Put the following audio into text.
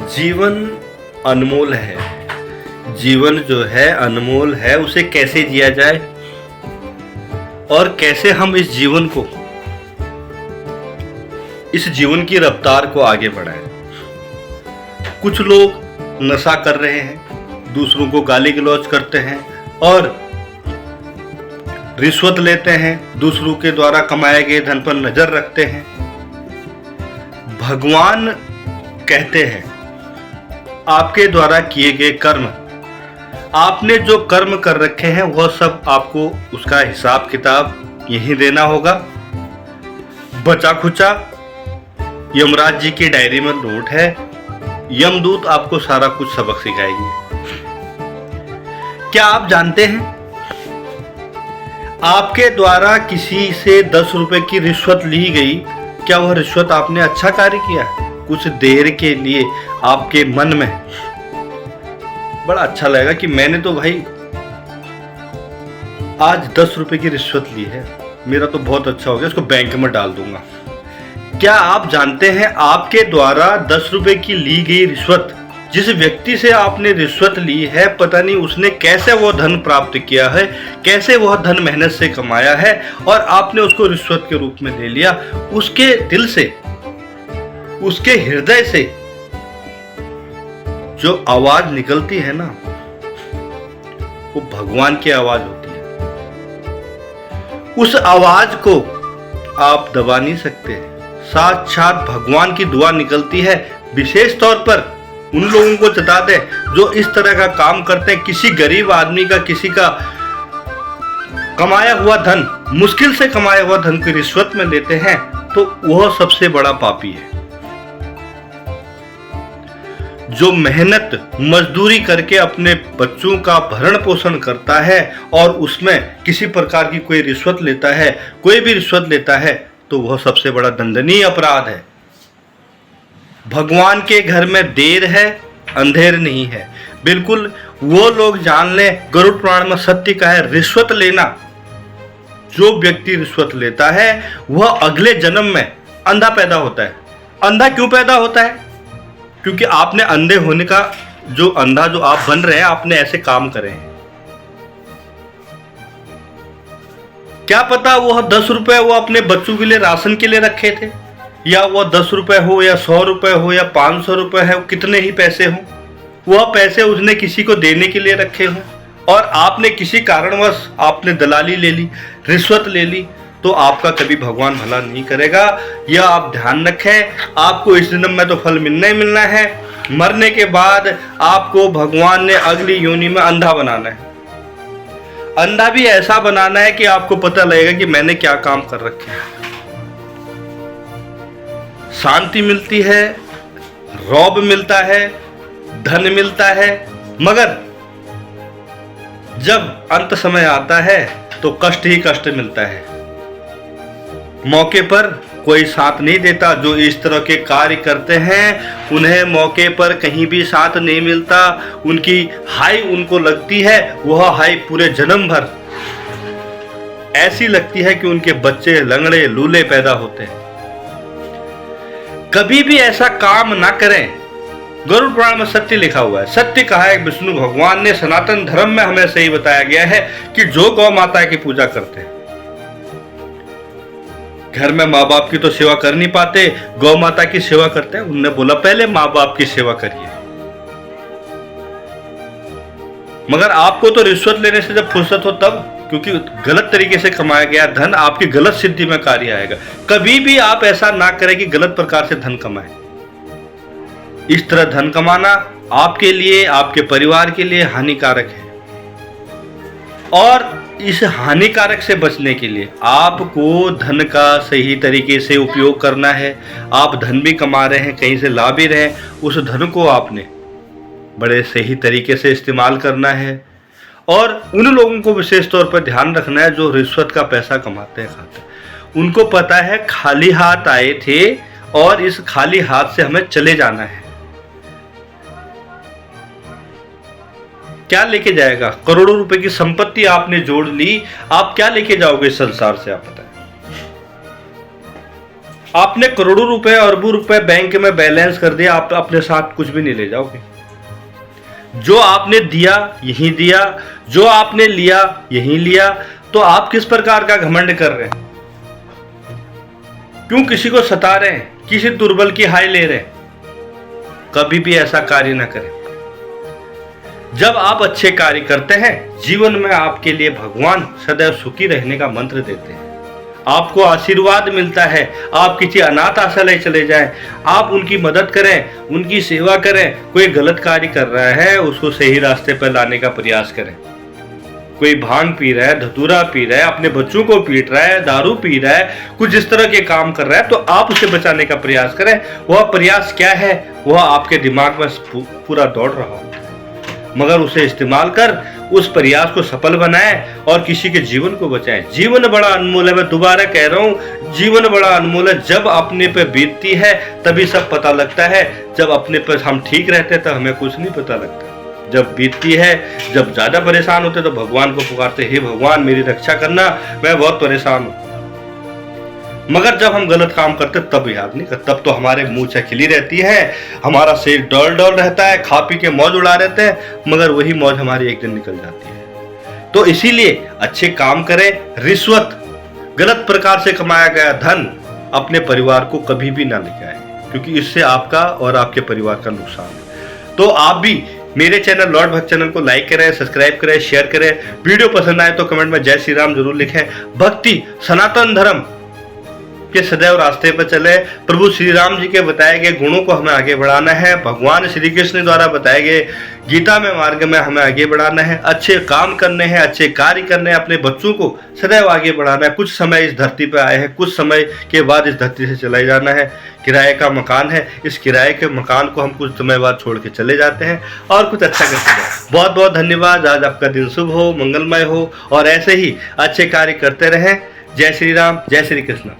जीवन अनमोल है। जीवन जो है अनमोल है, उसे कैसे जिया जाए और कैसे हम इस जीवन की रफ्तार को आगे बढ़ाएं। कुछ लोग नशा कर रहे हैं, दूसरों को गाली गलौज करते हैं और रिश्वत लेते हैं, दूसरों के द्वारा कमाए गए धन पर नजर रखते हैं। भगवान कहते हैं आपके द्वारा किए गए कर्म, आपने जो कर्म कर रखे हैं वह सब आपको उसका हिसाब किताब यही देना होगा। बचा खुचा यमराज जी की डायरी में नोट है, यमदूत आपको सारा कुछ सबक सिखाएंगे। क्या आप जानते हैं आपके द्वारा किसी से 10 रुपए की रिश्वत ली गई, क्या वह रिश्वत आपने अच्छा कार्य किया? कुछ देर के लिए आपके मन में बड़ा अच्छा लगेगा कि मैंने तो भाई आज 10 रुपए की रिश्वत ली है, मेरा तो बहुत अच्छा हो गया, इसको बैंक में डाल दूंगा। क्या आप जानते हैं आपके द्वारा 10 रुपए की ली गई रिश्वत, जिस व्यक्ति से आपने रिश्वत ली है, पता नहीं उसने कैसे वह धन प्राप्त किया है, कैसे वह धन मेहनत से कमाया है और आपने उसको रिश्वत के रूप में ले लिया। उसके दिल से, उसके हृदय से जो आवाज निकलती है ना, वो भगवान की आवाज होती है। उस आवाज को आप दबा नहीं सकते। साक्षात भगवान की दुआ निकलती है। विशेष तौर पर उन लोगों को जता दे जो इस तरह का काम करते हैं, किसी गरीब आदमी का, किसी का कमाया हुआ धन, मुश्किल से कमाया हुआ धन की रिश्वत में लेते हैं, तो वह सबसे बड़ा पापी है। जो मेहनत मजदूरी करके अपने बच्चों का भरण पोषण करता है और उसमें किसी प्रकार की कोई रिश्वत लेता है, कोई भी रिश्वत लेता है, तो वह सबसे बड़ा दंडनीय अपराध है। भगवान के घर में देर है, अंधेर नहीं है। बिल्कुल वो लोग जान लें, गरुड़ पुराण में सत्य का है, रिश्वत लेना, जो व्यक्ति रिश्वत लेता है वह अगले जन्म में अंधा पैदा होता है। अंधा क्यों पैदा होता है? क्योंकि आपने अंधे होने का जो आप बन रहे हैं, आपने ऐसे काम करे हैं। क्या पता वह 10 रुपए वो अपने बच्चों के लिए राशन के लिए रखे थे, या वह 10 रुपए हो या 100 रुपए हो या 500 रुपए है, कितने ही पैसे हो, वह पैसे उसने किसी को देने के लिए रखे हों और आपने किसी कारणवश आपने दलाली ले ली, रिश्वत ले ली, तो आपका कभी भगवान भला नहीं करेगा। यह आप ध्यान रखें। आपको इस जन्म में तो फल मिलना ही मिलना है, मरने के बाद आपको भगवान ने अगली योनि में अंधा बनाना है। अंधा भी ऐसा बनाना है कि आपको पता लगेगा कि मैंने क्या काम कर रखे हैं। शांति मिलती है, रौब मिलता है, धन मिलता है, मगर जब अंत समय आता है तो कष्ट ही कष्ट मिलता है। मौके पर कोई साथ नहीं देता। जो इस तरह के कार्य करते हैं उन्हें मौके पर कहीं भी साथ नहीं मिलता। उनकी हाई उनको लगती है, वह हाई पूरे जन्म भर ऐसी लगती है कि उनके बच्चे लंगड़े लूले पैदा होते हैं। कभी भी ऐसा काम ना करें। गरुड़ पुराण में सत्य लिखा हुआ है, सत्य कहा है विष्णु भगवान ने। सनातन धर्म में हमें सही बताया गया है कि जो गौ माता की पूजा करते हैं, घर में माँ बाप की तो सेवा कर नहीं पाते, गौ माता की सेवा करते हैं। उन्होंने बोला पहले माँ बाप की सेवा करिए। मगर आपको तो रिश्वत लेने से जब फुर्सत हो तब, क्योंकि गलत तरीके से कमाया गया धन आपकी गलत सिद्धि में कार्य आएगा। कभी भी आप ऐसा ना करें कि गलत प्रकार से धन कमाएं। इस तरह धन कमाना आपके लिए, आपके परिवार के लिए हानिकारक है। और इस हानिकारक से बचने के लिए आपको धन का सही तरीके से उपयोग करना है। आप धन भी कमा रहे हैं, कहीं से ला भी रहे हैं, उस धन को आपने बड़े सही तरीके से इस्तेमाल करना है। और उन लोगों को विशेष तौर पर ध्यान रखना है जो रिश्वत का पैसा कमाते हैं, खाते हैं। उनको पता है खाली हाथ आए थे और इस खाली हाथ से हमें चले जाना है। क्या लेके जाएगा? करोड़ों रुपए की संपत्ति आपने जोड़ ली, आप क्या लेके जाओगे इस संसार से? आप बताएं। आपने करोड़ों रुपए अरबों रुपए बैंक में बैलेंस कर दिया, आप अपने साथ कुछ भी नहीं ले जाओगे। जो आपने दिया यही दिया, जो आपने लिया यही लिया। तो आप किस प्रकार का घमंड कर रहे हैं? क्यों किसी को सता रहे हैं, किसी दुर्बल की हाय ले रहे हैं? कभी भी ऐसा कार्य ना करें। जब आप अच्छे कार्य करते हैं, जीवन में आपके लिए भगवान सदैव सुखी रहने का मंत्र देते हैं। आपको आशीर्वाद मिलता है। आप किसी अनाथ आश्रय चले जाएं, आप उनकी मदद करें, उनकी सेवा करें। कोई गलत कार्य कर रहा है, उसको सही रास्ते पर लाने का प्रयास करें। कोई भांग पी रहा है, धतूरा पी रहा है, अपने बच्चों को पीट रहा है, दारू पी रहा है, कुछ इस तरह के काम कर रहा है, तो आप उसे बचाने का प्रयास करें। वह प्रयास क्या है? वह आपके दिमाग में पूरा दौड़ रहा होता है, मगर उसे इस्तेमाल कर उस प्रयास को सफल बनाएं और किसी के जीवन को बचाएं। जीवन बड़ा अनमोल है। मैं दोबारा कह रहा हूं, जीवन बड़ा अनमोल है। जब अपने पे बीतती है तभी सब पता लगता है। जब अपने पर हम ठीक रहते हैं तो हमें कुछ नहीं पता लगता। जब बीतती है, जब ज्यादा परेशान होते तो भगवान को पुकारते, हे भगवान मेरी रक्षा करना, मैं बहुत परेशान हूं। मगर जब हम गलत काम करते तब याद नहीं करते। तब तो हमारे मुंह से खिली रहती है, हमारा सिर डोल डोल रहता है, खा पी के मौज उड़ा रहते हैं, मगर वही मौज हमारी एक दिन निकल जाती है। तो इसीलिए अच्छे काम करें। रिश्वत, गलत प्रकार से कमाया गया धन अपने परिवार को कभी भी ना लेके आए, क्योंकि इससे आपका और आपके परिवार का नुकसान है। तो आप भी मेरे चैनल लॉर्ड भक्त चैनल को लाइक करें, सब्सक्राइब करें, शेयर करें। वीडियो पसंद आए तो कमेंट में जय श्री राम जरूर लिखें। भक्ति सनातन धर्म के सदैव रास्ते पर चले। प्रभु श्री राम जी के बताए गए गुणों को हमें आगे बढ़ाना है। भगवान श्री कृष्ण द्वारा बताए गए गीता में मार्ग में हमें आगे बढ़ाना है। अच्छे काम करने हैं, अच्छे कार्य करने हैं, अपने बच्चों को सदैव आगे बढ़ाना है। कुछ समय इस धरती पर आए हैं, कुछ समय के बाद इस धरती से चले जाना है। किराए का मकान है, इस किराए के मकान को हम कुछ समय बाद छोड़ के चले जाते हैं और कुछ अच्छा करते हैं। बहुत बहुत धन्यवाद। आज आपका दिन शुभ हो, मंगलमय हो और ऐसे ही अच्छे कार्य करते रहें। जय श्री राम, जय श्री कृष्ण।